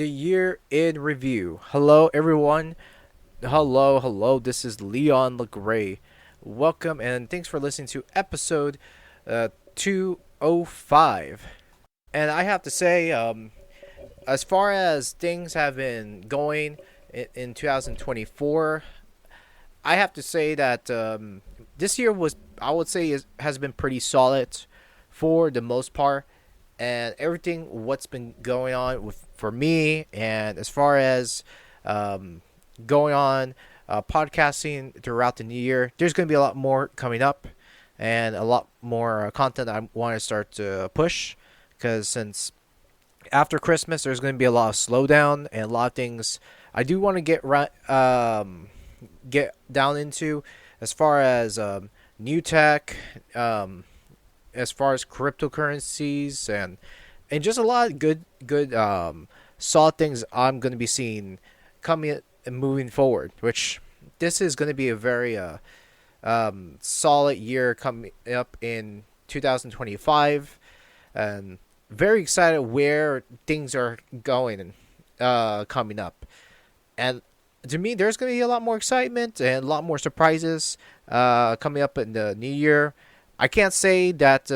The year in review. Hello, everyone. Hello. This is Leon LeGray. Welcome and thanks for listening to episode 205. And I have to say, as far as things have been going in 2024, I have to say that this year was, I would say, has been pretty solid for the most part. And everything what's been going on with for me and as far as um, going on podcasting throughout the new year, there's going to be a lot more coming up and a lot more content I want to start to push because since after Christmas there's going to be a lot of slowdown and a lot of things I do want to get down into as far as new tech, as far as cryptocurrencies and just a lot of good solid things I'm going to be seeing coming and moving forward. Which this is going to be a very solid year coming up in 2025, and very excited where things are going coming up. And to me, there's going to be a lot more excitement and a lot more surprises coming up in the new year. I can't say that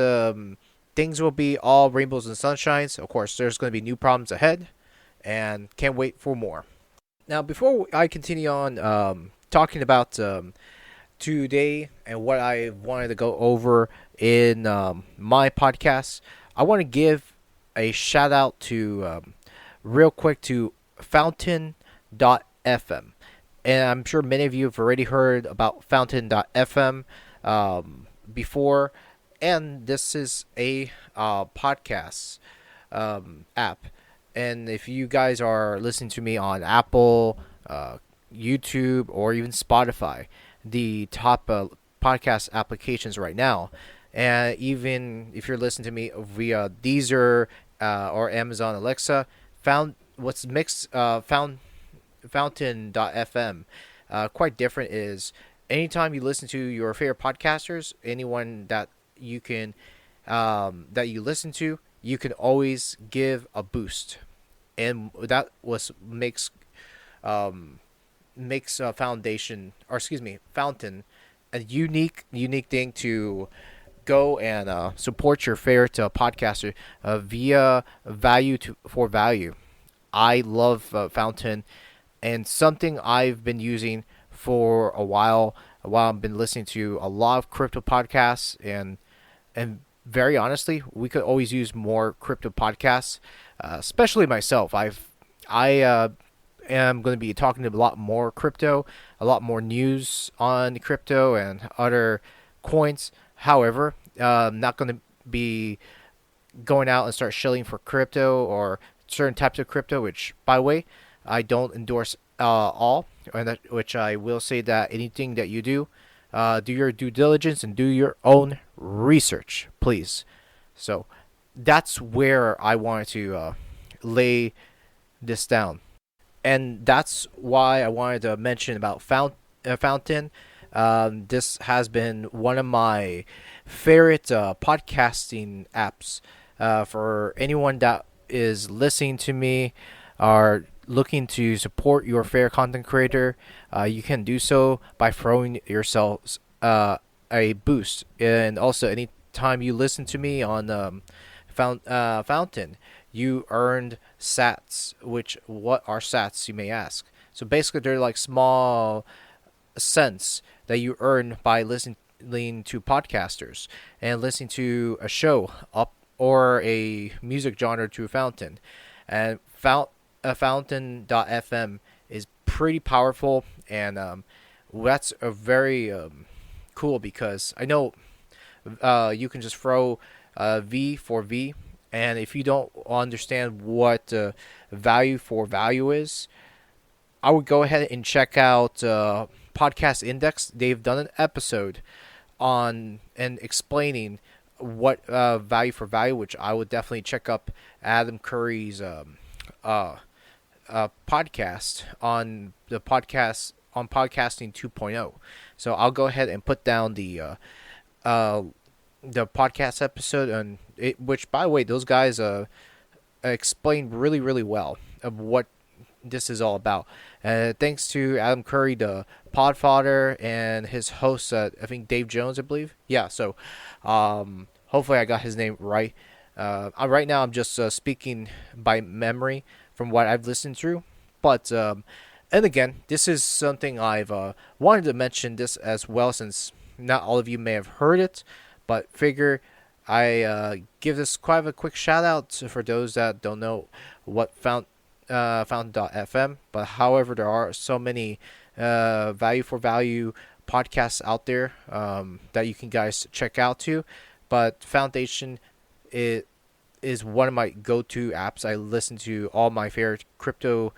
things will be all rainbows and sunshines. Of course, there's going to be new problems ahead, and can't wait for more. Now, before I continue on talking about today and what I wanted to go over in my podcast, I want to give a shout out to real quick to Fountain.fm. And I'm sure many of you have already heard about Fountain.fm before, and this is a podcast app. And if you guys are listening to me on Apple, YouTube, or even Spotify, the top podcast applications right now, and even if you're listening to me via Deezer or Amazon Alexa, Fountain.fm, quite different is anytime you listen to your favorite podcasters, anyone that you listen to, you can always give a boost, and that was makes Fountain a unique thing to go and support your favorite podcaster via for value. I love Fountain, and something I've been using for a while. While I've been listening to a lot of crypto podcasts, and very honestly, we could always use more crypto podcasts, especially myself. I am going to be talking a lot more crypto, a lot more news on crypto and other coins. However, I'm not going to be going out and start shilling for crypto or certain types of crypto, which, by the way, I don't endorse all, which I will say that anything that you do, do your due diligence and do your own research, please. So that's where I wanted to lay this down, and that's why I wanted to mention about Fountain. This has been one of my favorite podcasting apps for anyone that is listening to me or looking to support your fair content creator. You can do so by throwing yourselves a boost. And also, anytime you listen to me on Fountain, you earned sats. Which, what are sats, you may ask? So basically, they're like small cents that you earn by listening to podcasters and listening to a show up or a music genre to Fountain. And Fountain.fm is pretty powerful, and that's a very cool because I know you can just throw V for V, and if you don't understand what value for value is, I would go ahead and check out Podcast Index. They've done an episode on and explaining what value for value, which I would definitely check up Adam Curry's podcast on the podcast on podcasting 2.0. So I'll go ahead and put down the podcast episode, and which, by the way, those guys explained really, really well of what this is all about. Thanks to Adam Curry, the Podfather, and his host, I think Dave Jones, I believe. Yeah, so hopefully I got his name right. Right now I'm just speaking by memory from what I've listened through. But, and again, this is something I've wanted to mention this as well, since not all of you may have heard it, but figure I give this quite a quick shout out for those that don't know what Fountain.fm. But however, there are so many value for value podcasts out there that you can guys check out too. But Foundation is one of my go-to apps. I listen to all my favorite crypto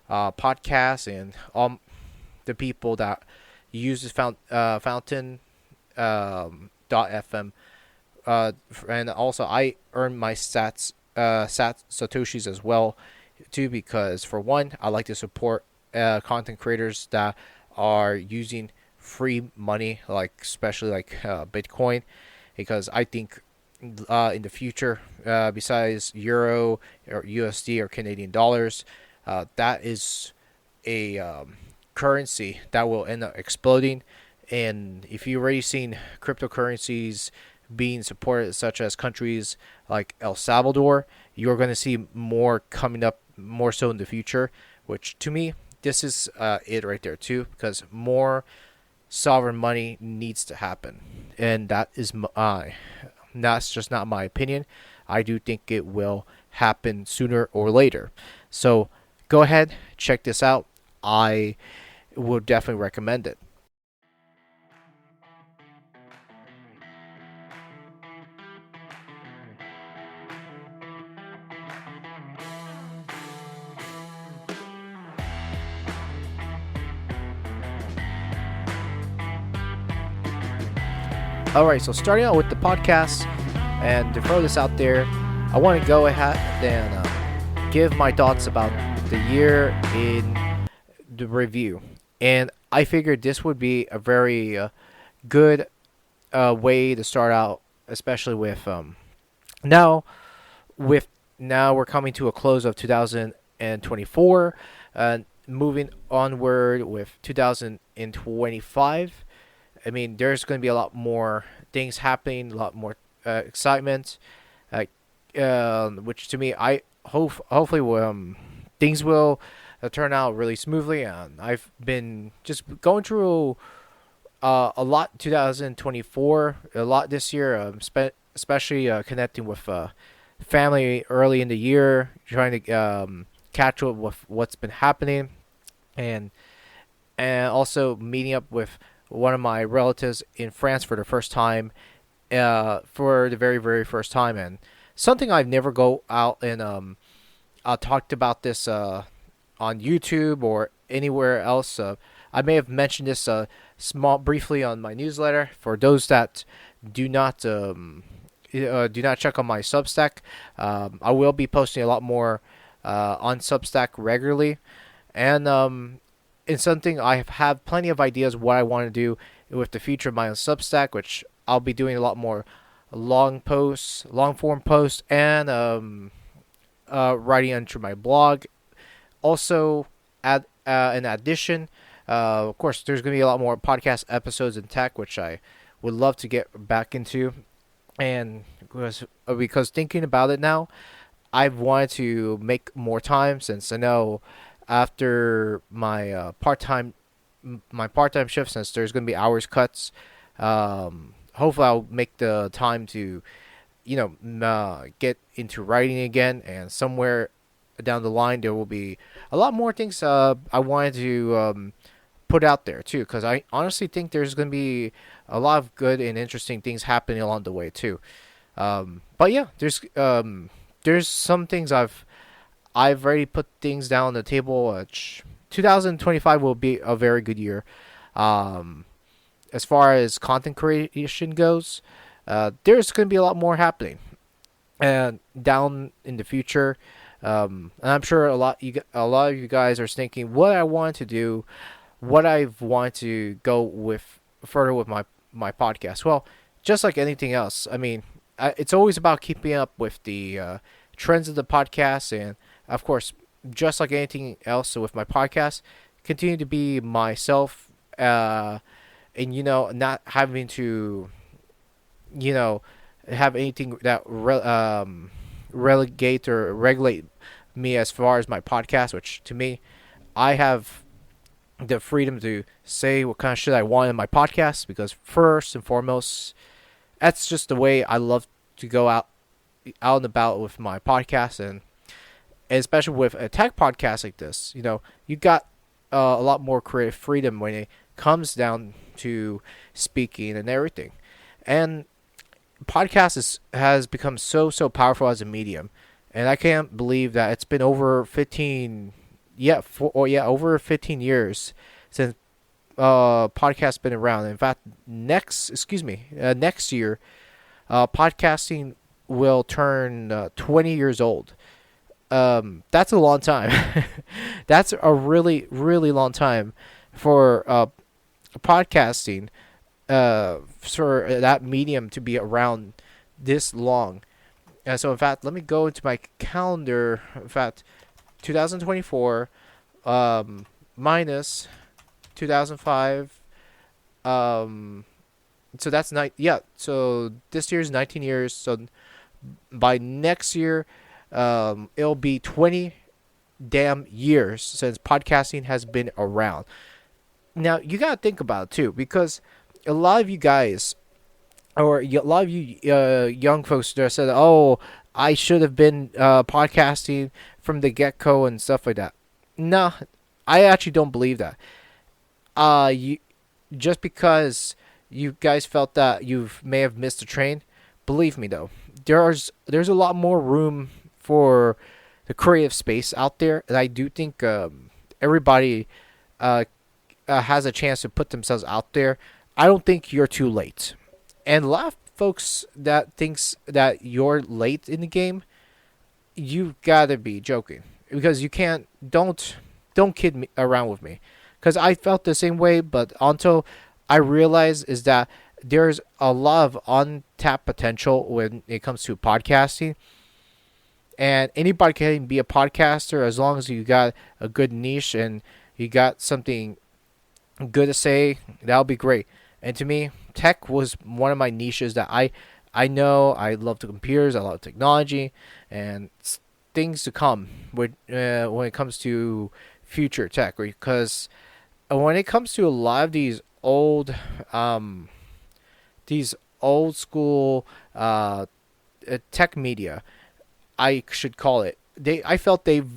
podcasts and all the people that use this Fountain .fm. And also I earn my satoshis as well too, because for one, I like to support content creators that are using free money, like especially like Bitcoin, because I think in the future, besides Euro or USD or Canadian dollars, that is a currency that will end up exploding. And if you've already seen cryptocurrencies being supported, such as countries like El Salvador, you're going to see more coming up, more so in the future. Which to me, this is it right there too, because more sovereign money needs to happen, and that's just not my opinion. I do think it will happen sooner or later. So go ahead, check this out. I would definitely recommend it. All right, so starting out with the podcast, and to throw this out there, I want to go ahead and give my thoughts about the year in the review. And I figured this would be a very good way to start out, especially with now with now we're coming to a close of 2024, moving onward with 2025. I mean, there's going to be a lot more things happening, a lot more excitement, uh, which to me, I hopefully things will turn out really smoothly. And I've been just going through a lot 2024, a lot this year, especially connecting with family early in the year, trying to catch up with what's been happening, and also meeting up with one of my relatives in France for the first time, for the very, very first time. And something I've never go out and talked about this on YouTube or anywhere else. I may have mentioned this briefly on my newsletter. For those that do not check on my Substack, I will be posting a lot more on Substack regularly, and it's something I have plenty of ideas what I want to do with the future of my own Substack, which I'll be doing a lot more long form posts, and writing onto my blog. Also, in addition, of course, there's going to be a lot more podcast episodes in tech, which I would love to get back into. And because thinking about it now, I've wanted to make more time, since I know after my part-time shift, since there's going to be hours cuts, hopefully I'll make the time to get into writing again. And somewhere down the line there will be a lot more things I wanted to put out there too, because I honestly think there's going to be a lot of good and interesting things happening along the way too. But yeah, there's some things I've already put things down on the table. 2025 will be a very good year. As far as content creation goes, there's going to be a lot more happening, and down in the future. And I'm sure a lot of you guys are thinking what I want to do, what I've wanted to go with further with my podcast. Well, just like anything else, I mean, it's always about keeping up with the trends of the podcast, and of course, just like anything else with my podcast, continue to be myself, and not having to you know have anything that relegate or regulate me as far as my podcast, which to me, I have the freedom to say what kind of shit I want in my podcast, because first and foremost, that's just the way I love to go out and about with my podcast, and especially with a tech podcast like this, you got a lot more creative freedom when it comes down to speaking and everything. And podcast has become so powerful as a medium, and I can't believe that it's been over 15, over 15 years since podcast's been around. In fact, next year, podcasting will turn 20 years old. That's a long time. That's a really, really long time for podcasting, for that medium to be around this long. So, in fact, let me go into my calendar. In fact, 2024 minus 2005. So that's So this year's 19 years. So by next year, it'll be 20 damn years since podcasting has been around. Now you gotta think about it too, because a lot of you guys, or a lot of you young folks that said, "Oh, I should have been podcasting from the get-go and stuff like that." No, I actually don't believe that. You just because you guys felt that you may have missed the train, believe me though, there's a lot more room for the creative space out there, and I do think everybody has a chance to put themselves out there. I don't think you're too late, and a lot of folks that thinks that you're late in the game, you gotta be joking, because you can't. Don't kid me around with me, because I felt the same way, but until I realized is that there's a lot of untapped potential when it comes to podcasting, and anybody can be a podcaster as long as you got a good niche and you got something good to say. That'll be great. And to me, tech was one of my niches that I know. I love the computers, I love technology, and things to come with when it comes to future tech, because when it comes to a lot of these old school tech media, I should call it, I felt they've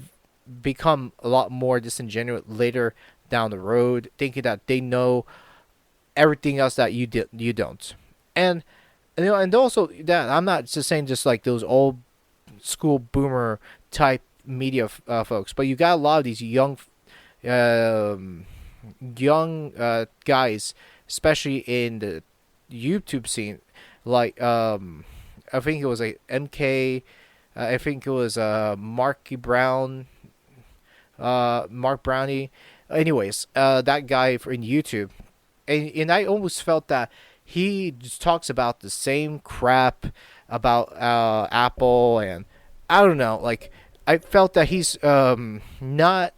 become a lot more disingenuous later down the road, thinking that they know everything else that you don't. And and also that I'm not just saying just like those old school boomer type media folks, but you got a lot of these young guys, especially in the YouTube scene, like I think it was like MK, I think it was Marky Brown, Mark Brownie. Anyways, that guy in YouTube, and I almost felt that he just talks about the same crap about Apple, and I don't know, like I felt that he's not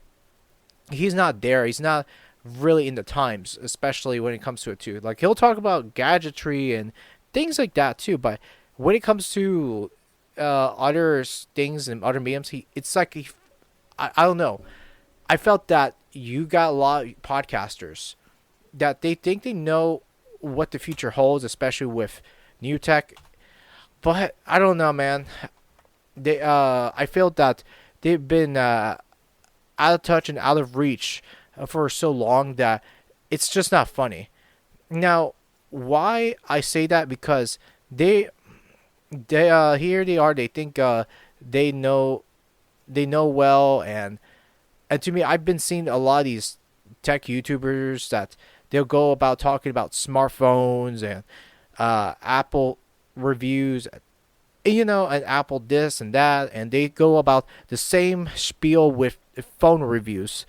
there. He's not really in the times, especially when it comes to it too. Like he'll talk about gadgetry and things like that too, but when it comes to other things and other mediums, it's like I don't know. I felt that you got a lot of podcasters that they think they know what the future holds, especially with new tech. But I don't know, man. I felt that they've been out of touch and out of reach for so long that it's just not funny. Now, why I say that? Because they here they are. They think they know well, and to me, I've been seeing a lot of these tech YouTubers that they'll go about talking about smartphones and Apple reviews, and Apple this and that, and they go about the same spiel with phone reviews.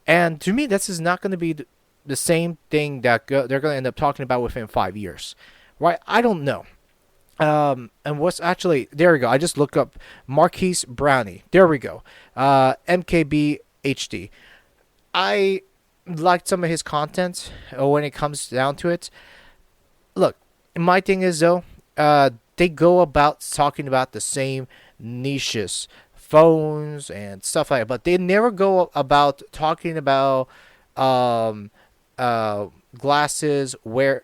And to me, this is not going to be the same thing that they're going to end up talking about within 5 years, right? I don't know. And what's actually there we go. I just looked up Marquise Brownie. There we go. MKB HD. I liked some of his content when it comes down to it. Look, my thing is though, they go about talking about the same niches, phones and stuff like that, but they never go about talking about um, uh, glasses, wear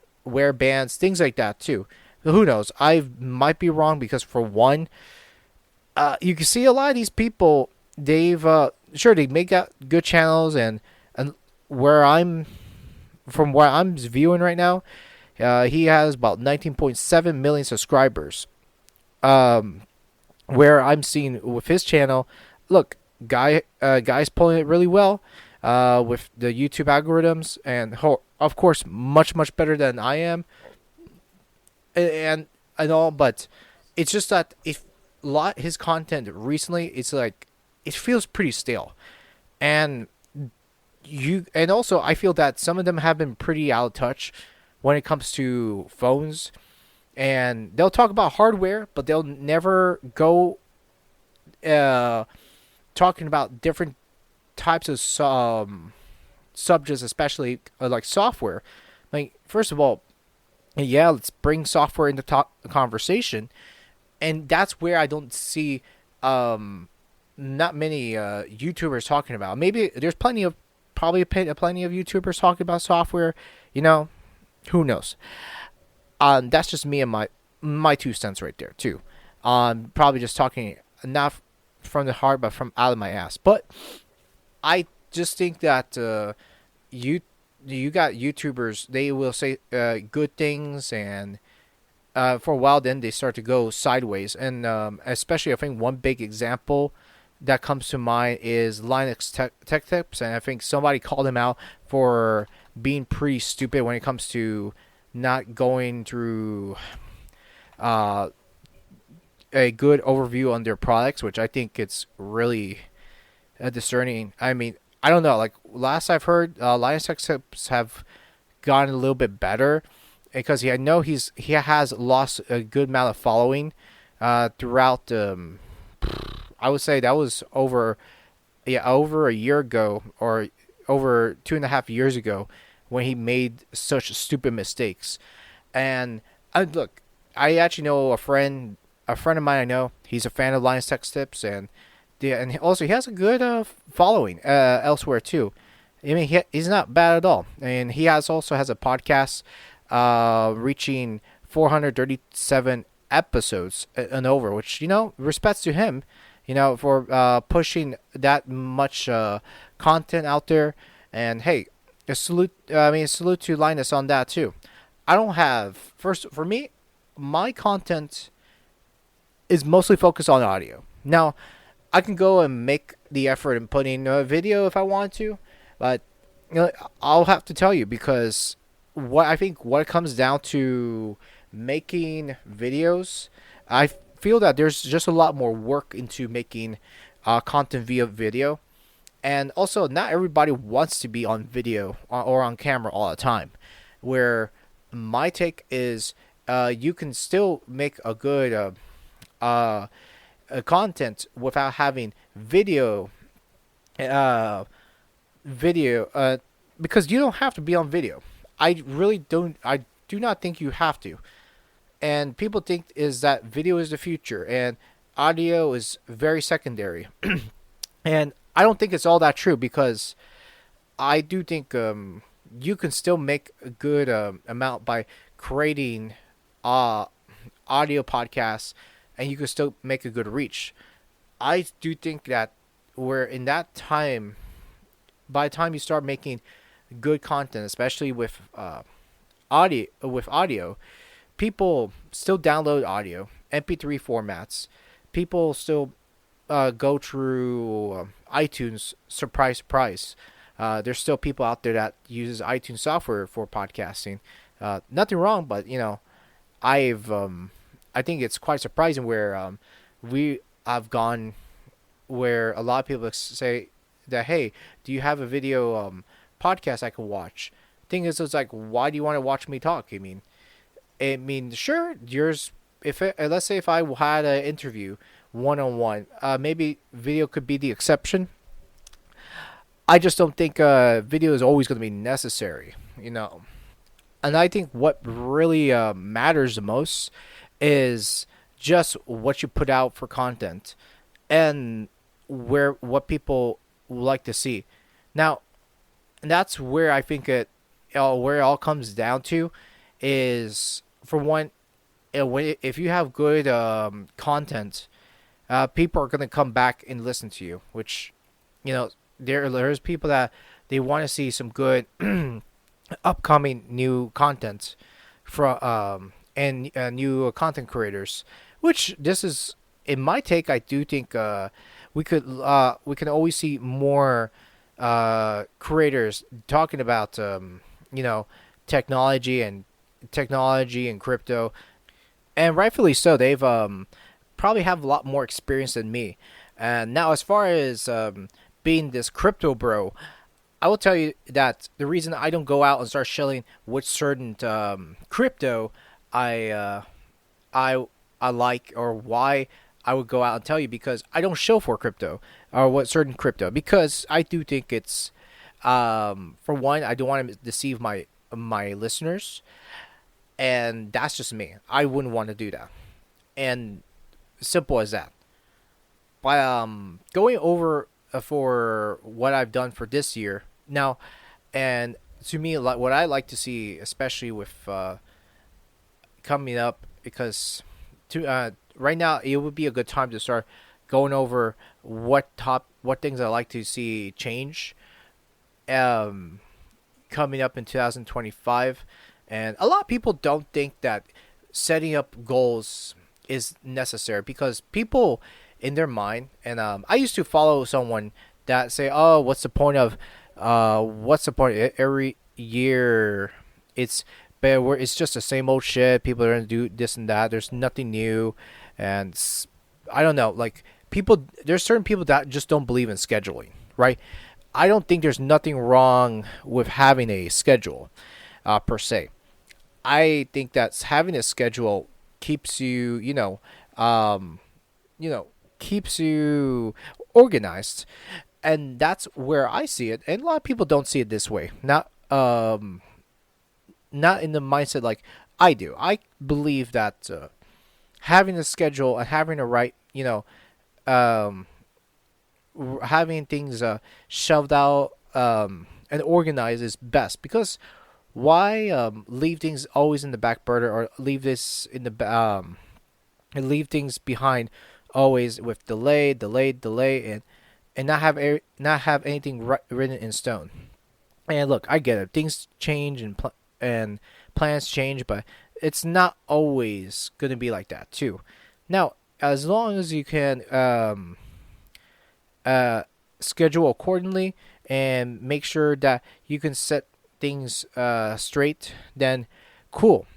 bands, things like that too. Who knows? I might be wrong because for one, you can see a lot of these people. They've sure they make out good channels and where I'm from where I'm viewing right now, he has about 19.7 million subscribers. Um, where I'm seeing with his channel, look, guy's pulling it really well, with the YouTube algorithms, and of course, much better than I am, and and all. But it's just that if lot his content recently, it's like it feels pretty stale, and and also I feel that some of them have been pretty out of touch when it comes to phones, and they'll talk about hardware, but they'll never go uh, talking about different types of subjects, especially like software. Like first of all, yeah, let's bring software into conversation, and that's where I don't see not many YouTubers talking about. Maybe there's plenty of YouTubers talking about software. You know, who knows? That's just me and my 2 cents right there too. Probably just talking not from the heart, but from out of my ass. But I just think that you you got YouTubers. They will say good things, and for a while, then they start to go sideways. And especially, I think one big example that comes to mind is Linux Tech Tips, and I think somebody called him out for being pretty stupid when it comes to not going through uh, a good overview on their products, which I think it's really discerning. I mean, I don't know. Like last I've heard, Linus Tech Tips have gotten a little bit better because I know he has lost a good amount of following throughout. I would say that was over a year ago or over 2.5 years ago when he made such stupid mistakes. And look, I actually know a friend of mine I know. He's a fan of Linus Tech Tips, and and also he has a good following elsewhere too. I mean, he's not bad at all, and he also has a podcast reaching 437 episodes and over, which respects to him, for pushing that much content out there. And hey, a salute. A salute to Linus on that too. I don't have first for me. My content is mostly focused on audio. Now, I can go and make the effort and put in a video if I want to, but I'll have to tell you because what it comes down to making videos, I feel that there's just a lot more work into making content via video, and also not everybody wants to be on video or on camera all the time. Where my take is, you can still make a good content without having uh, video, because you don't have to be on video. I really don't. I do not think you have to. And people think is that video is the future and audio is very secondary. And I don't think it's all that true because I do think you can still make a good amount by creating uh, audio podcasts, and you can still make a good reach. I do think that we're in that time. By the time you start making good content, especially with audio, people still download audio MP3 formats. People still go through iTunes. Surprise, surprise. There's still people out there that uses iTunes software for podcasting. Nothing wrong, but I think it's quite surprising where we have gone where a lot of people say that, hey, do you have a video podcast I can watch? Thing is, it's like, why do you want to watch me talk? I mean, sure, yours let's say if I had an interview one on one, maybe video could be the exception. I just don't think video is always going to be necessary, you know. And I think what really matters the most is just what you put out for content and where what people like to see. Now, that's where I think where it all comes down to is for one, if you have good content, people are gonna come back and listen to you. Which, you know, there's people that they want to see some good upcoming new content from and new content creators. Which this is in my take. I do think we can always see more creators talking about you know technology and crypto, and rightfully so. They've probably have a lot more experience than me. And now, as far as being this crypto bro, I will tell you that the reason I don't go out and start shelling which certain crypto I I I like, or why I would go out and tell you, because I don't show for crypto or what certain crypto, because I do think it's for one, I don't want to deceive my listeners, and that's just me. I wouldn't want to do that, and simple as that. But going over for what I've done for this year now, and to me, like what I like to see, especially with coming up, because to right now it would be a good time to start going over what things I like to see change um coming up in 2025. And a lot of people don't think that setting up goals is necessary, because people in their mind, and I used to follow someone that say, oh, what's the point every year, it's but it's just the same old shit, people are gonna do this and that, there's nothing new. And I don't know, like, there's certain people that just don't believe in scheduling, right? I don't think there's nothing wrong with having a schedule per se. I think that having a schedule keeps you, you know, keeps you organized, and that's where I see it. And a lot of people don't see it this way. Not in the mindset like I do. I believe that having a schedule and having a right, um, having things shoved out and organized is best, because why leave things always in the back burner, or leave this in the and leave things behind always with delay, and not have anything written in stone. And look, I get it. Things change, and plans change, but it's not always going to be like that too. Now, as long as you can schedule accordingly and make sure that you can set things straight, then cool.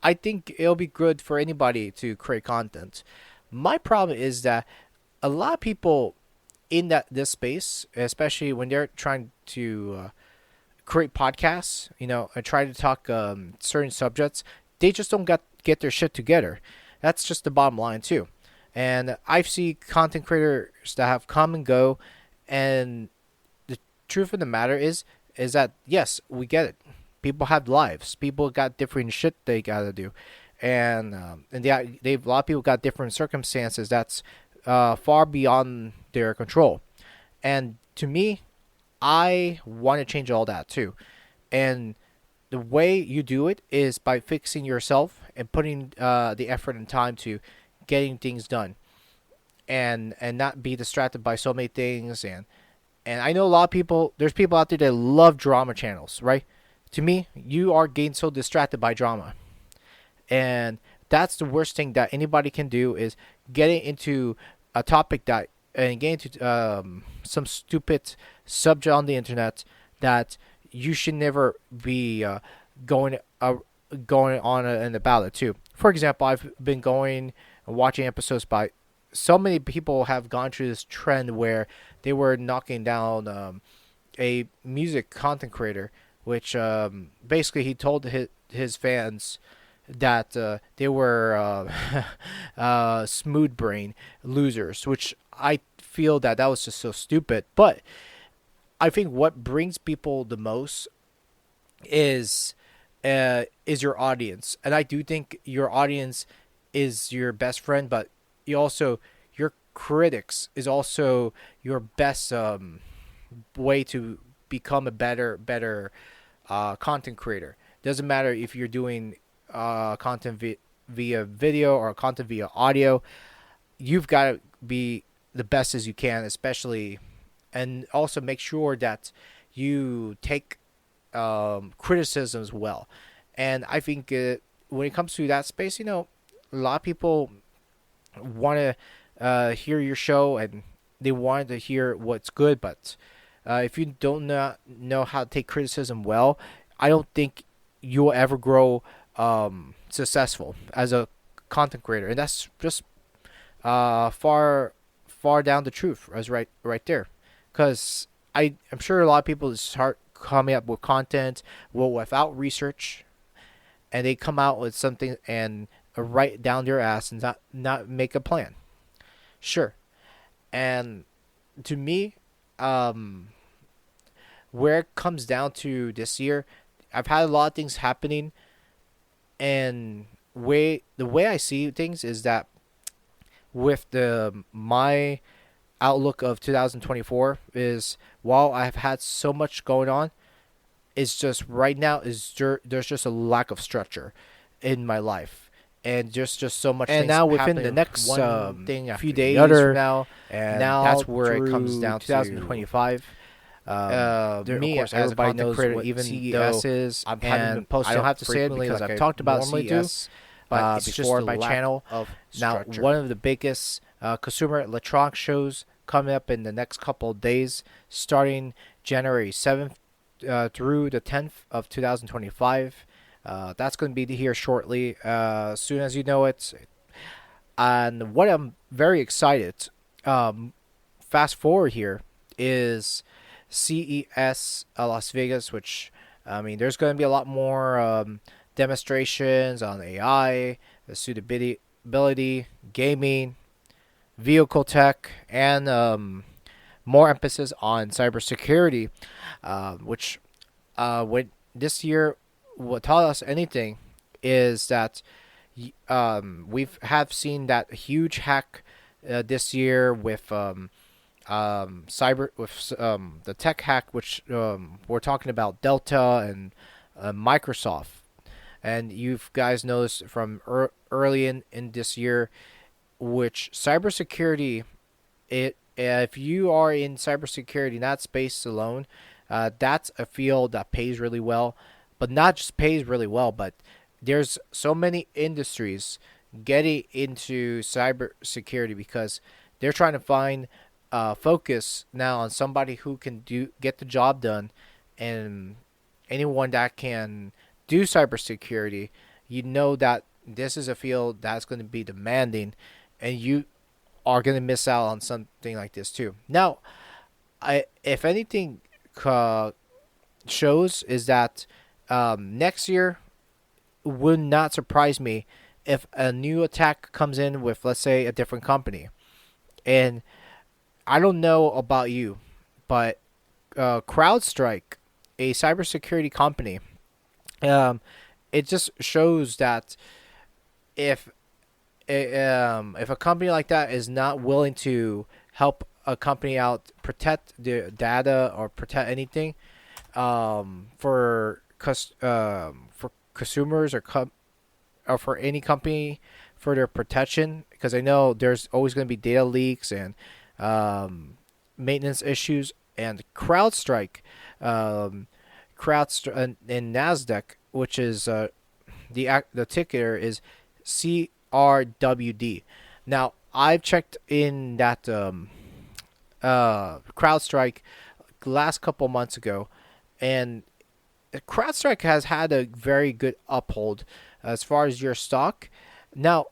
I think it'll be good for anybody to create content. My problem is that a lot of people in this space, especially when they're trying to create podcasts, and try to talk certain subjects, they just don't get their shit together. That's just the bottom line too. And I've seen content creators that have come and go, and the truth of the matter is that yes, we get it. People have lives. People got different shit they gotta do, and they a lot of people got different circumstances that's far beyond their control. And to me, I want to change all that too. And the way you do it is by fixing yourself and putting the effort and time to getting things done, and not be distracted by so many things. And I know a lot of people. There's people out there that love drama channels, right? To me, you are getting so distracted by drama, and that's the worst thing that anybody can do, is getting into a topic that and get into some stupid subject on the internet that you should never be going going on and about it too. For example, I've been going and watching episodes by so many people have gone through this trend where they were knocking down a music content creator, which basically he told his fans that they were smooth brain losers, which I feel that that was just so stupid. But I think what brings people the most is your audience, and I do think your audience is your best friend, but you also your critics is also your best way to become a better content creator. Doesn't matter if you're doing content via video or content via audio. You've got to be the best as you can, especially, and also make sure that you take criticisms well. And I think when it comes to that space, a lot of people want to hear your show and they want to hear what's good, but if you don't know how to take criticism well, I don't think you'll ever grow successful as a content creator, and that's just far down the truth as right there, because I'm sure a lot of people start coming up with content without research, and they come out with something and write down their ass and not make a plan. Sure, and to me, where it comes down to this year, I've had a lot of things happening, and the way I see things is that with the my outlook of 2024 is, while I've had so much going on, it's just right now there's just a lack of structure in my life, and just so much. And now within the next one thing few days from now, and now that's where it comes down to 2025. Me, of course, as a content creator, even CES is, I'm having post. I don't have to say it because I've talked about CES before on my channel. Now, one of the biggest consumer electronics shows coming up in the next couple of days, starting January 7th through the 10th of 2025. That's going to be here shortly, as soon as you know it. And what I'm very excited, fast forward here, is CES Las Vegas, which, I mean, there's going to be a lot more demonstrations on AI, the suitability, gaming, vehicle tech, and more emphasis on cybersecurity, which when this year what taught us anything is that have seen that huge hack this year with cyber with the tech hack, which we're talking about Delta and Microsoft, and you guys know this from early in this year, which cybersecurity, if you are in cybersecurity, not space alone, that's a field that pays really well, but not just pays really well, but there's so many industries getting into cybersecurity because they're trying to find focus now on somebody who can get the job done, and anyone that can do cybersecurity, that this is a field that's going to be demanding, and you are going to miss out on something like this too. Now, if anything shows is that next year would not surprise me if a new attack comes in with, let's say, a different company. And I don't know about you, but CrowdStrike, a cybersecurity company, it just shows that if a company like that is not willing to help a company out, protect their data or protect anything for consumers or for any company for their protection, because I know there's always going to be data leaks and maintenance issues. And CrowdStrike, and Nasdaq, which is the ticker is CRWD. Now, I've checked in that CrowdStrike last couple months ago, and CrowdStrike has had a very good uphold as far as your stock. Now,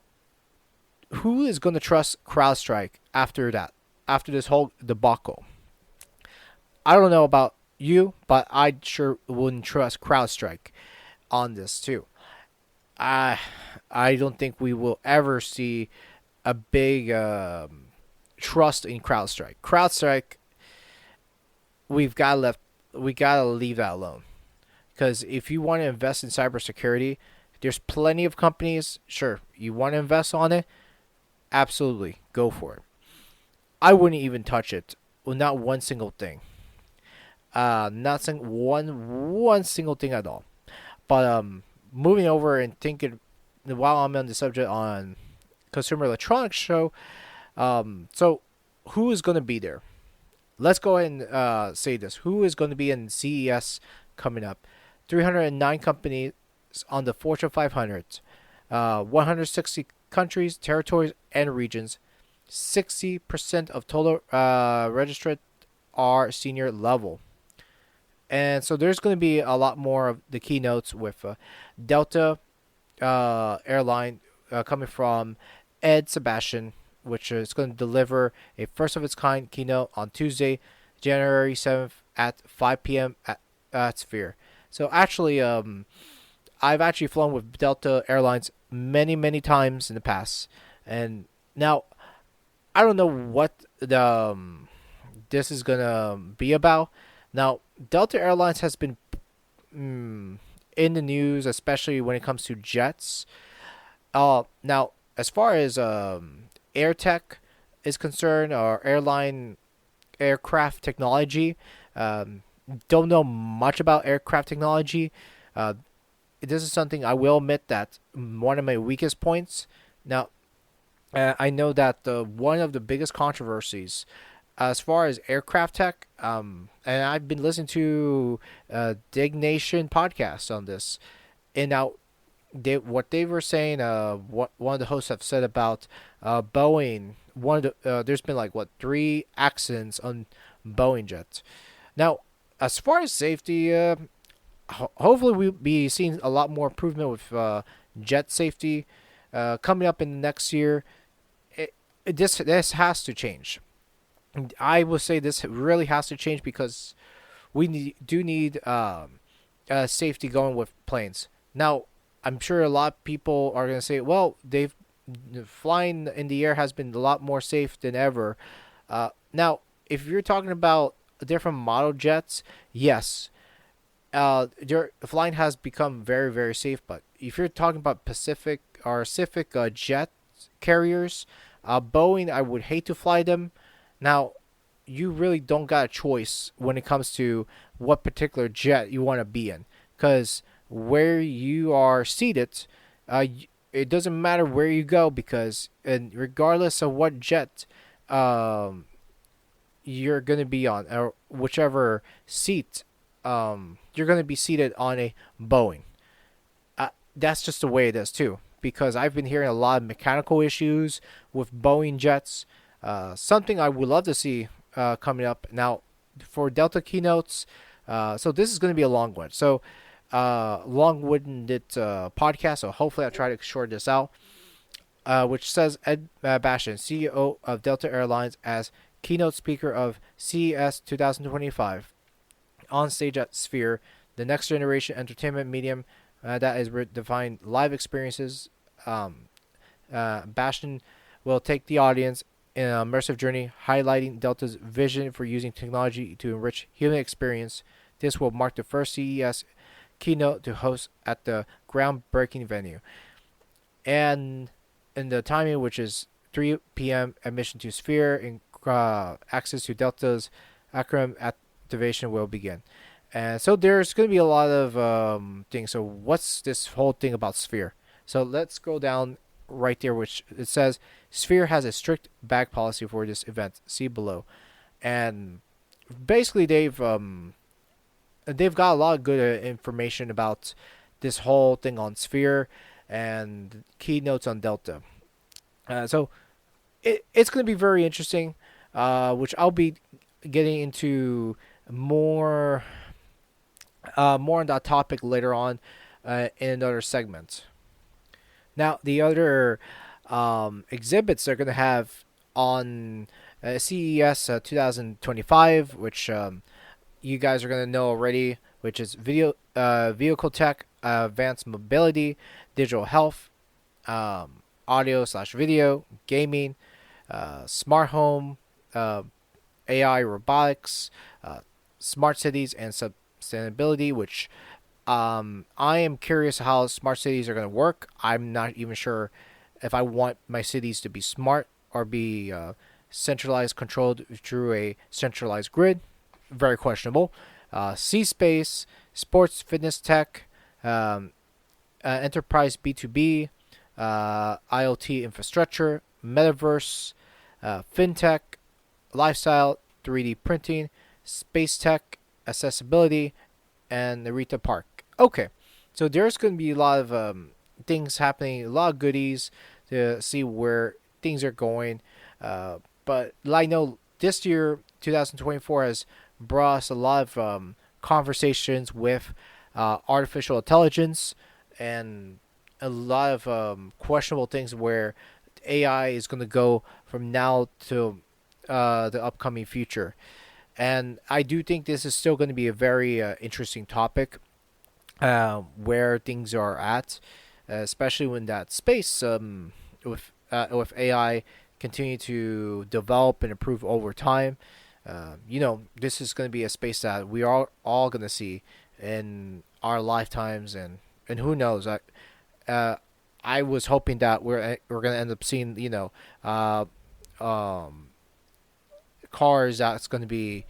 who is going to trust CrowdStrike after that? After this whole debacle? I don't know about you, but I sure wouldn't trust CrowdStrike on this too. I I don't think we will ever see a big trust in CrowdStrike. CrowdStrike, we've got left we gotta leave that alone. Because if you want to invest in cybersecurity, there's plenty of companies. Sure, you want to invest on it, absolutely go for it. I wouldn't even touch it. Well, not one single thing. Not one single thing at all. But moving over and thinking while I'm on the subject on Consumer Electronics Show, so who is going to be there? Let's go ahead and say this. Who is going to be in CES coming up? 309 companies on the Fortune 500, 160 countries, territories, and regions. 60% of total registered are senior level. And so there's going to be a lot more of the keynotes with Delta airline coming from Ed Sebastian, which is going to deliver a first of its kind keynote on Tuesday, January 7th at 5 p.m. at Sphere. So actually, I've actually flown with Delta Airlines many, many times in the past. And now, I don't know what this is going to be about. Now, Delta Airlines has been in the news, especially when it comes to jets. Now, as far as air tech is concerned, or aircraft technology, don't know much about aircraft technology. Uh, this is something I will admit that one of my weakest points. Now, I know that one of the biggest controversies as far as aircraft tech, and I've been listening to Dig Nation podcast on this, and now what they were saying, what one of the hosts have said about Boeing. One of the there's been like what 3 accidents on Boeing jets. Now, as far as safety, hopefully we'll be seeing a lot more improvement with jet safety coming up in the next year. This has to change. I will say this really has to change because do need safety going with planes. Now, I'm sure a lot of people are going to say, well, they've flying in the air has been a lot more safe than ever. Now, if you're talking about different model jets, yes, flying has become very, very safe. But if you're talking about Pacific jet carriers, Boeing, I would hate to fly them. Now, you really don't got a choice when it comes to what particular jet you want to be in, because where you are seated, it doesn't matter where you go, because and regardless of what jet you're gonna be on, or whichever seat you're gonna be seated on a Boeing. That's just the way it is too. Because I've been hearing a lot of mechanical issues with Boeing jets. Something I would love to see coming up now for Delta keynotes. So this is going to be a long one. So long-winded podcast. So hopefully I'll try to short this out. Which says Ed Bastian, CEO of Delta Airlines, as keynote speaker of CES 2025, on stage at Sphere, the next generation entertainment medium that is redefined live experiences. Bastian will take the audience in an immersive journey, highlighting Delta's vision for using technology to enrich human experience. This will mark the first CES keynote to host at the groundbreaking venue. And in the timing, which is 3 p.m. admission to Sphere, and access to Delta's Akron activation will begin. And so there's going to be a lot of things. So what's this whole thing about Sphere? So let's go down right there, which it says Sphere has a strict bag policy for this event. See below. And basically they've got a lot of good information about this whole thing on Sphere and keynotes on Delta. So it's going to be very interesting, which I'll be getting into more on that topic later on in another segment. Now, the other exhibits they're going to have on CES 2025, which you guys are going to know already, which is Vehicle Tech, advanced mobility, digital health, audio slash video, gaming, smart home, uh, AI, robotics, uh, smart cities, and sustainability. Which I am curious how smart cities are going to work. I'm not even sure if I want my cities to be smart or be centralized, controlled through a centralized grid. Very questionable. Sea space, sports, fitness tech, um, enterprise B2B, IoT infrastructure, metaverse, fintech, lifestyle, 3D printing, space tech, accessibility, and the Rita Park. Okay, so there's going to be a lot of things happening, a lot of goodies to see where things are going. But I know this year, 2024, has brought us a lot of conversations with artificial intelligence and a lot of questionable things where AI is going to go from now to the upcoming future. And I do think this is still going to be a very interesting topic where things are at, especially when that space with AI continue to develop and improve over time. This is going to be a space that we are all going to see in our lifetimes, and who knows? Uh, I was hoping that we're going to end up seeing um, cars that's going to be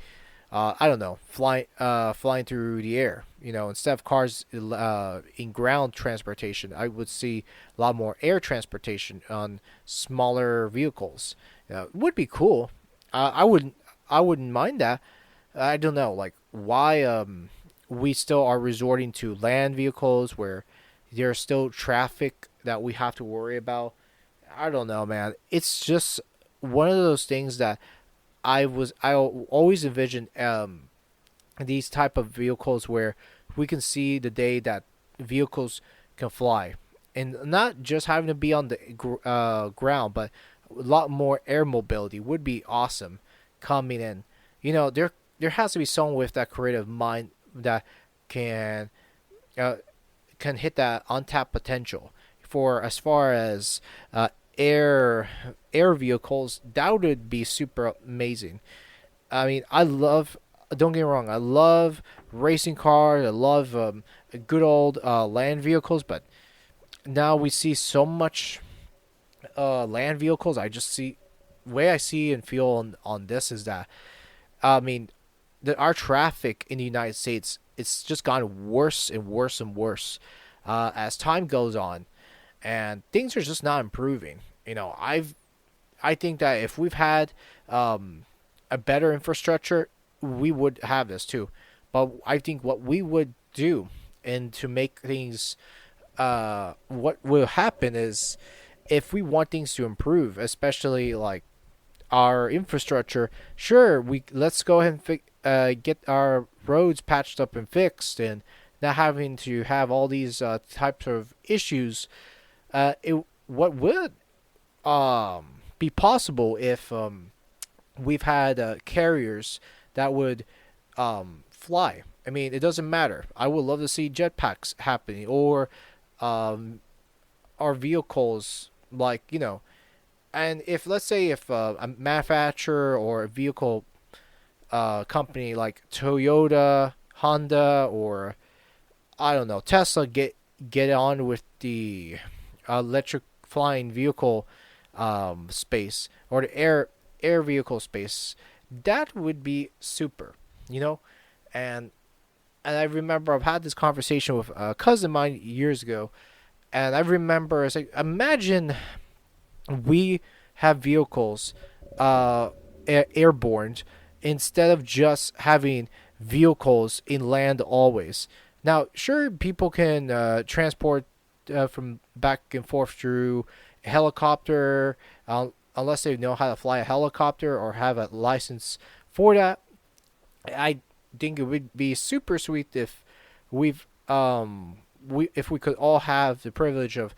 I don't know, flying through the air. Instead of cars in ground transportation, I would see a lot more air transportation on smaller vehicles. It would be cool. I wouldn't mind that. I don't know, like why we still are resorting to land vehicles where there's still traffic that we have to worry about. I don't know, man. It's just one of those things that I always envisioned these type of vehicles where we can see the day that vehicles can fly, and not just having to be on the ground, but a lot more air mobility would be awesome coming in. There has to be someone with that creative mind that can uh, can hit that untapped potential for as far as air air vehicles. That would be super amazing. I mean, I love. Don't get me wrong. I love racing cars. I love good old land vehicles. But now we see so much land vehicles. I just see way I see and feel on this is that I mean, our traffic in the United States, it's just gotten worse and worse and worse as time goes on, and things are just not improving. I think that if we've had a better infrastructure, we would have this too. But I think what we would do and to make things, what will happen is if we want things to improve, especially like our infrastructure, sure, we let's go ahead and get our roads patched up and fixed, and not having to have all these types of issues. What would be possible if we've had carriers that would fly. I mean, it doesn't matter. I would love to see jetpacks happening, or our vehicles, like and if let's say if a manufacturer or a vehicle company like Toyota, Honda, or I don't know, Tesla get on with the electric flying vehicle space, or the air vehicle space, that would be super, and I remember I've had this conversation with a cousin of mine years ago, and I remember it's like, imagine we have vehicles airborne instead of just having vehicles in land always. Now, sure, people can transport from back and forth through a helicopter, unless they know how to fly a helicopter or have a license for that. I think it would be super sweet if we've if we could all have the privilege of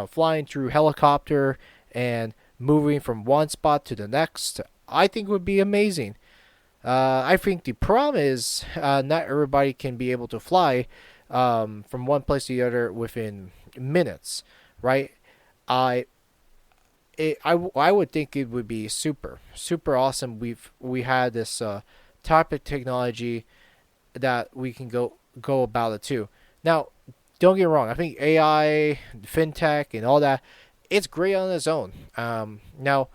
flying through helicopter and moving from one spot to the next. I think it would be amazing. I think the problem is not everybody can be able to fly. from one place to the other within minutes, right? I I would think it would be super awesome. We had this type of technology that we can go about it too. Now, don't get me wrong. I think AI, fintech, and all that, it's great on its own. Now,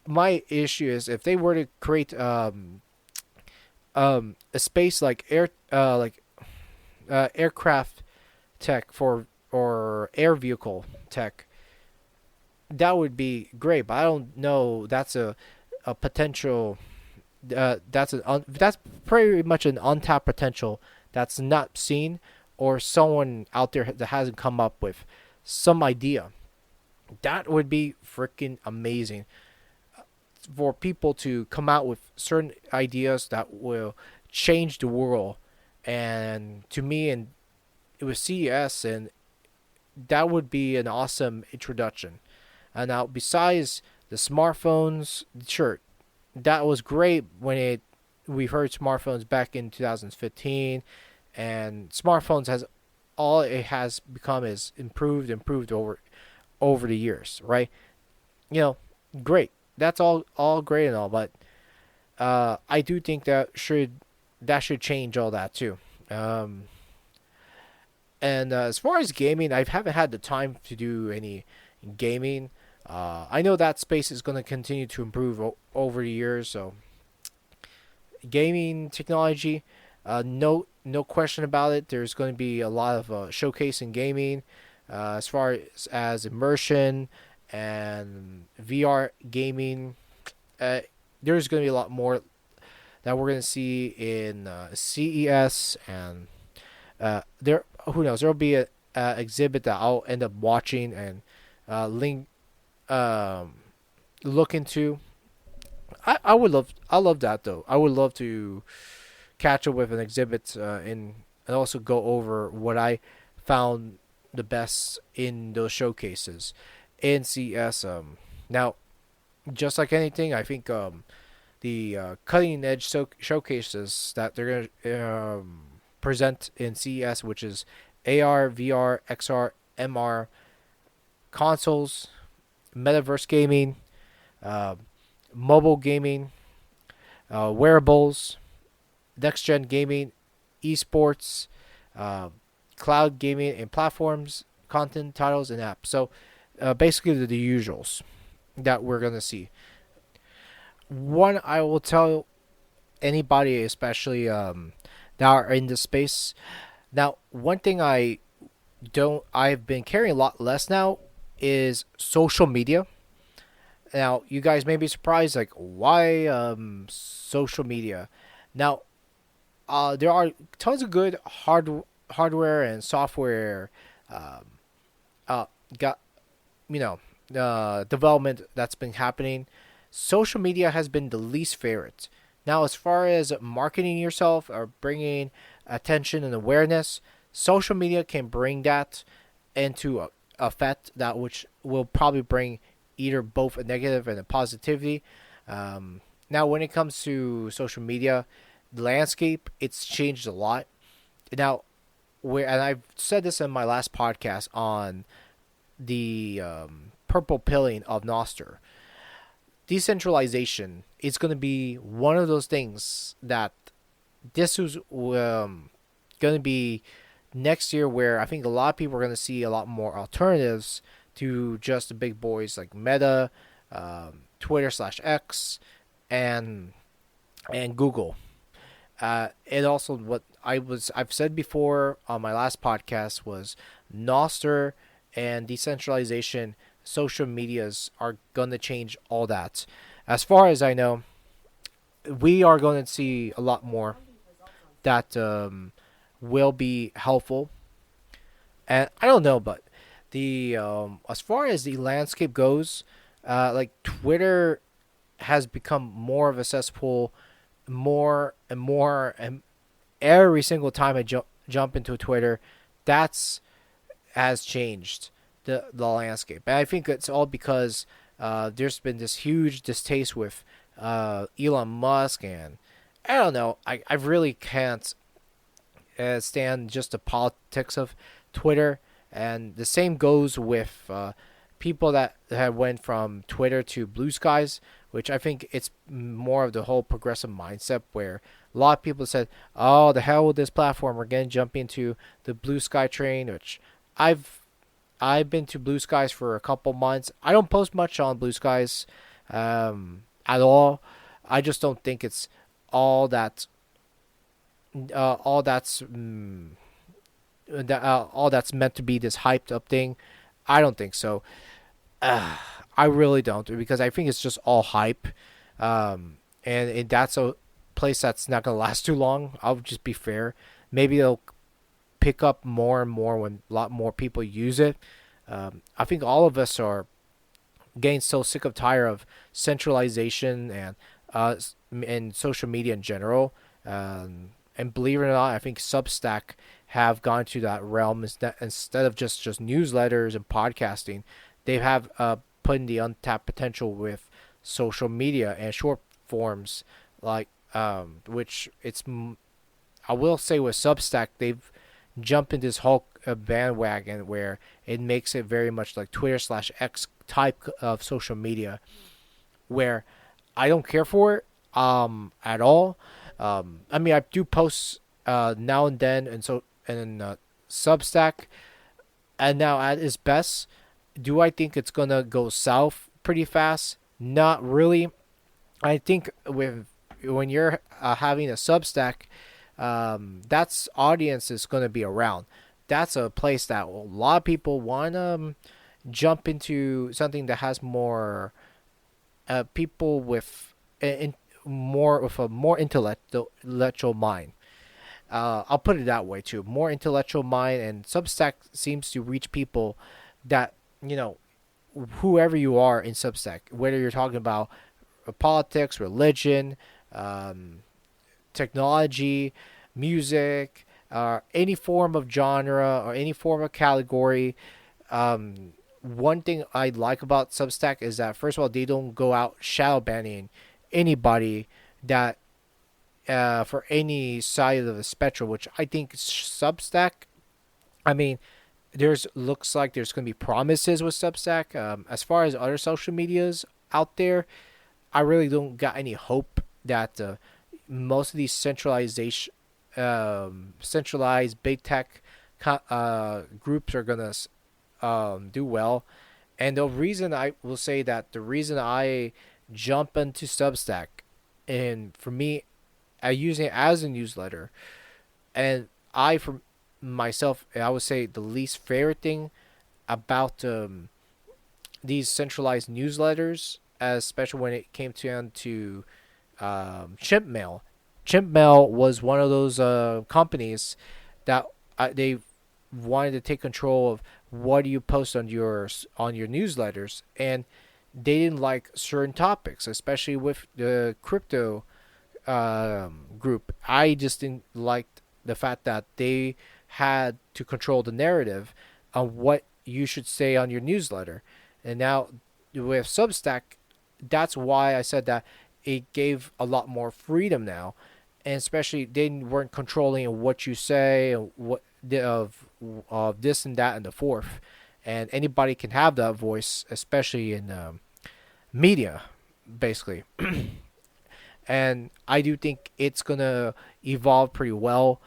my issue is if they were to create a space like aircraft tech for or air vehicle tech, that would be great. But I don't know. That's a potential. That's pretty much an untapped potential that's not seen, or someone out there that hasn't come up with some idea. That would be freaking amazing for people to come out with certain ideas that will change the world. And to me, and it was CES, and that would be an awesome introduction. And now, besides the smartphones, sure, that was great when it we heard smartphones back in 2015, and smartphones has all it has become is improved over the years, right? You know, great. That's all great and all, but I do think that should change all that too. Um, and as far as gaming, I haven't had the time to do any gaming. I know that space is going to continue to improve over the years. So gaming technology, no question about it. There's going to be a lot of showcase in gaming, as far as immersion and VR gaming. Uh, there's going to be a lot more that we're going to see in CES, and there. Who knows? There'll be a exhibit that I'll end up watching and link um, look into. I love that though. I would love to catch up with an exhibit and also go over what I found the best in those showcases in CS. Now, just like anything, I think the cutting edge showcases that they're gonna present in CES, which is AR, VR, XR, MR consoles, metaverse gaming, uh, mobile gaming, wearables, next gen gaming, esports, uh, cloud gaming and platforms, content, titles, and apps. So basically, the usuals that we're gonna see. One, I will tell anybody, especially that are in the space. Now, one thing I've been carrying a lot less now is social media. Now, you guys may be surprised, like, why social media? Now, there are tons of good hardware and software um, uh, got you know development that's been happening. Social media has been the least favorite. Now, as far as marketing yourself or bringing attention and awareness, social media can bring that into effect, that which will probably bring either both a negative and a positivity. Now, when it comes to social media, the landscape it's changed a lot. Now, where and I've said this in my last podcast on the purple pilling of Noster. Decentralization is going to be one of those things that this is going to be next year, where I think a lot of people are going to see a lot more alternatives to just the big boys like Meta, Twitter/X, and Google. And also, what I've said before on my last podcast was Noster and decentralization. Social medias are gonna change all that. As far as I know, we are going to see a lot more that will be helpful. And I don't know, but the as far as the landscape goes, like Twitter has become more of a cesspool, more and more, and every single time I jump into Twitter, that's has changed the landscape. And I think it's all because there's been this huge distaste with Elon Musk, and I don't know. I really can't stand just the politics of Twitter, and the same goes with people that have went from Twitter to Blue Skies, which I think it's more of the whole progressive mindset where a lot of people said, "Oh, the hell with this platform, we're gonna jump into the Blue Sky train," which I've I've been to Blue Skies for a couple months. I don't post much on Blue Skies at all. I just don't think it's all that all that's all that's meant to be this hyped up thing. I don't think so. I really don't because I think it's just all hype, that's a place that's not gonna last too long. I'll just be fair. Maybe they'll pick up more and more when a lot more people use it. I think all of us are getting so sick of tired of centralization and social media in general. And believe it or not, I think Substack have gone to that realm instead of just newsletters and podcasting. They have put in the untapped potential with social media and short forms, like which I will say with Substack they've jumped in this whole bandwagon where it makes it very much like Twitter/X type of social media, where I don't care for it at all. I mean, I do post now and then, and Substack, and now at its best, do I think it's gonna go south pretty fast? Not really. I think when you're having a Substack, that's audience is gonna be around. That's a place that a lot of people want to jump into something that has more people with more of a more intellectual mind. I'll put it that way too. More intellectual mind, and Substack seems to reach people that whoever you are in Substack, whether you're talking about politics, religion, technology, music, any form of genre or any form of category. One thing I like about Substack is that first of all they don't go out shadow banning anybody that for any side of the spectrum, which I think Substack. I mean, there's looks like there's going to be promises with Substack. As far as other social medias out there, I really don't got any hope that most of these centralized big tech groups are gonna do well. And the reason I will say that the reason I jump into Substack, and for me, I use it as a newsletter, and for myself, I would say the least favorite thing about these centralized newsletters, especially when it came to Chimp Mail. Chimp Mail was one of those companies that they wanted to take control of what do you post on your newsletters, and they didn't like certain topics, especially with the crypto group. I just didn't like the fact that they had to control the narrative on what you should say on your newsletter. And now with Substack, that's why I said that it gave a lot more freedom now, and especially they weren't controlling what you say and what of this and that and the fourth, and anybody can have that voice, especially in media, basically. And I do think it's gonna evolve pretty well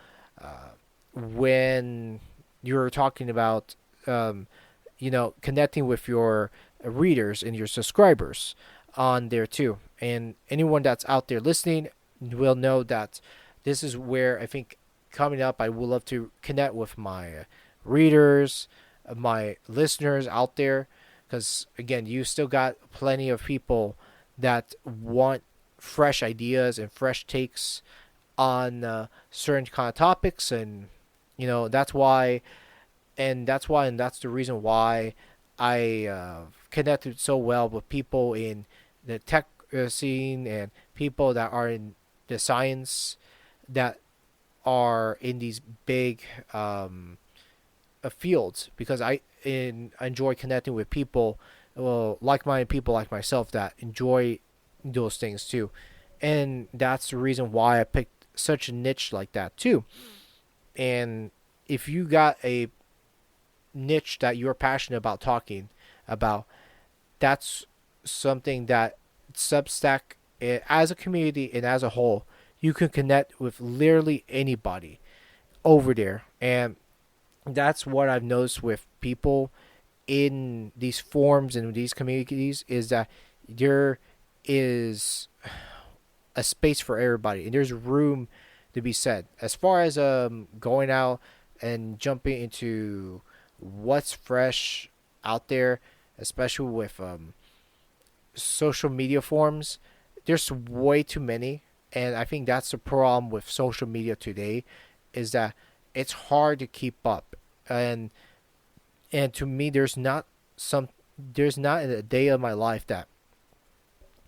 when you're talking about connecting with your readers and your subscribers on there too. And anyone that's out there listening will know that this is where I think coming up I would love to connect with my readers, my listeners out there, because again, you still got plenty of people that want fresh ideas and fresh takes on certain kind of topics, and that's the reason why I connected so well with people in the tech scene and people that are in the science that are in these big fields, because I enjoy connecting with people, well, like-minded people like myself that enjoy those things too, and that's the reason why I picked such a niche like that too. And if you got a niche that you're passionate about talking about, that's something that Substack, as a community and as a whole, you can connect with literally anybody over there. And that's what I've noticed with people in these forums and these communities, is that there is a space for everybody and there's room to be said. As far as going out and jumping into what's fresh out there, especially with social media forums, there's way too many. And I think that's the problem with social media today, is that it's hard to keep up. And to me, there's not a day of my life that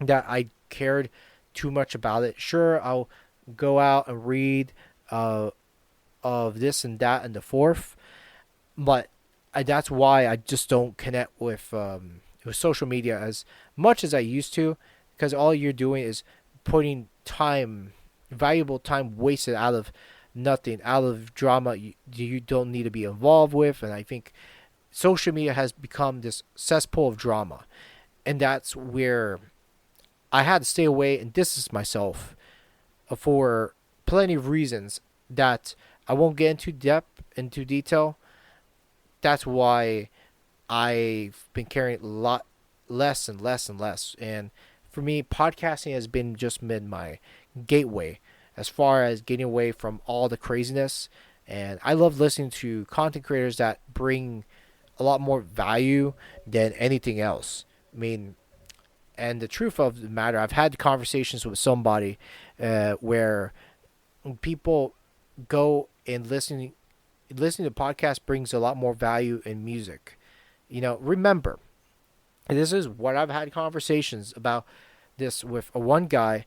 I cared too much about it. Sure, I'll go out and read uh, of this and that and the fourth, but that's why I just don't connect with social media as much as I used to, because all you're doing is putting time, valuable time wasted out of nothing, out of drama you don't need to be involved with. And I think social media has become this cesspool of drama, and that's where I had to stay away and distance myself for plenty of reasons that I won't get into detail. That's why I've been carrying a lot less and less and less. And for me, podcasting has been just been my gateway as far as getting away from all the craziness. And I love listening to content creators that bring a lot more value than anything else. I mean, and the truth of the matter, I've had conversations with somebody where people go and listening to podcasts brings a lot more value in music. Remember, this is what I've had conversations about this with one guy.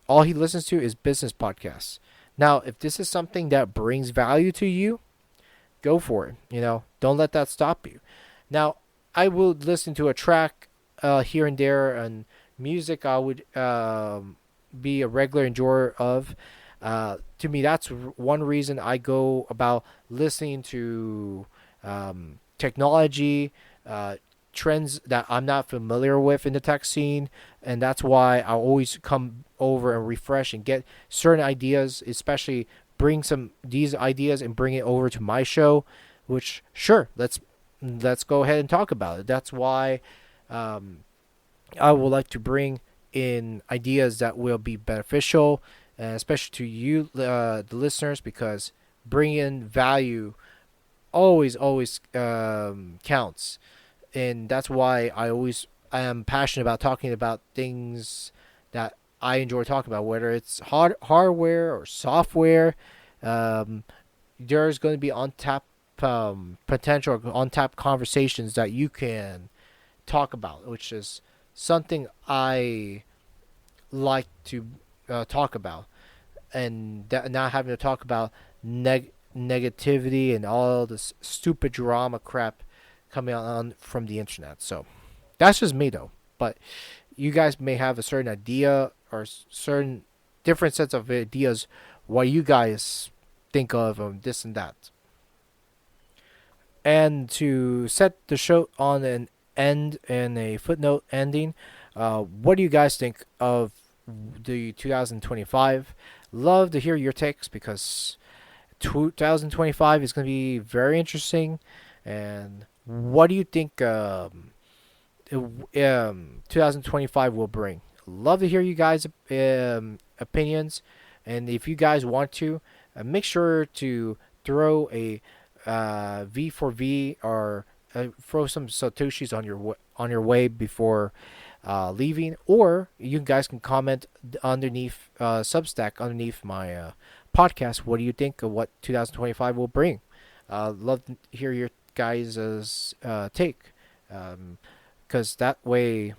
All he listens to is business podcasts. Now, if this is something that brings value to you, go for it. Don't let that stop you. Now, I will listen to a track here and there, and music I would be a regular enjoyer of. To me, that's one reason I go about listening to technology, trends that I'm not familiar with in the tech scene, and that's why I always come over and refresh and get certain ideas, especially bring some these ideas and bring it over to my show. Which, sure, let's go ahead and talk about it. That's why I would like to bring in ideas that will be beneficial, especially to you, the listeners, because bringing in value always counts. And that's why I am passionate about talking about things that I enjoy talking about, whether it's hardware or software. Um, there's going to be untapped potential, untapped conversations that you can talk about, which is something I like to talk about, and not having to talk about negativity and all this stupid drama crap coming on from the internet. So that's just me, though. But you guys may have a certain idea or certain different sets of ideas what you guys think of this and that. And to set the show on an end and a footnote ending, what do you guys think of the 2025? Love to hear your takes, because 2025 is going to be very interesting. And what do you think 2025 will bring? Love to hear you guys' opinions. And if you guys want to, make sure to throw a V for V, or throw some satoshis on your way before leaving, or you guys can comment underneath Substack, underneath my podcast. What do you think of what 2025 will bring? Love to hear your guys' take, because that way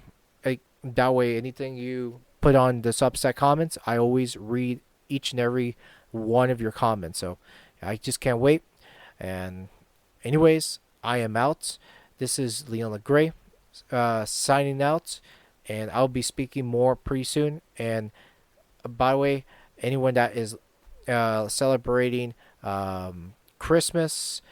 anything you put on the Substack comments, I always read each and every one of your comments. So I just can't wait. And anyways, I am out. This is Leon LeGray signing out, and I'll be speaking more pretty soon. And by the way, anyone that is celebrating Christmas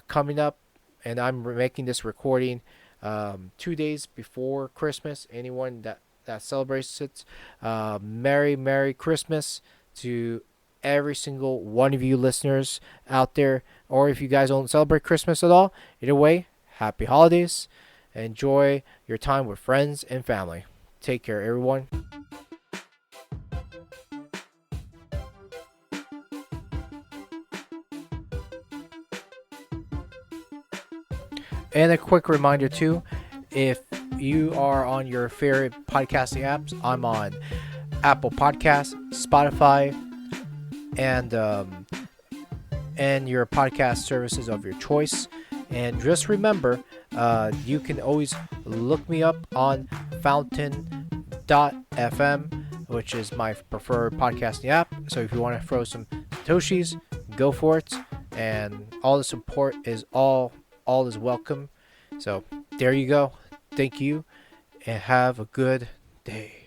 coming up, and I'm making this recording 2 days before Christmas. Anyone that celebrates it, Merry Christmas to every single one of you listeners out there. Or if you guys don't celebrate Christmas at all, either way, happy holidays. Enjoy your time with friends and family. Take care, everyone. And a quick reminder too, if you are on your favorite podcasting apps, I'm on Apple Podcasts, Spotify, and your podcast services of your choice. And just remember, you can always look me up on Fountain.fm, which is my preferred podcasting app. So if you want to throw some satoshis, go for it. And all the support is all is welcome. So there you go. Thank you, and have a good day.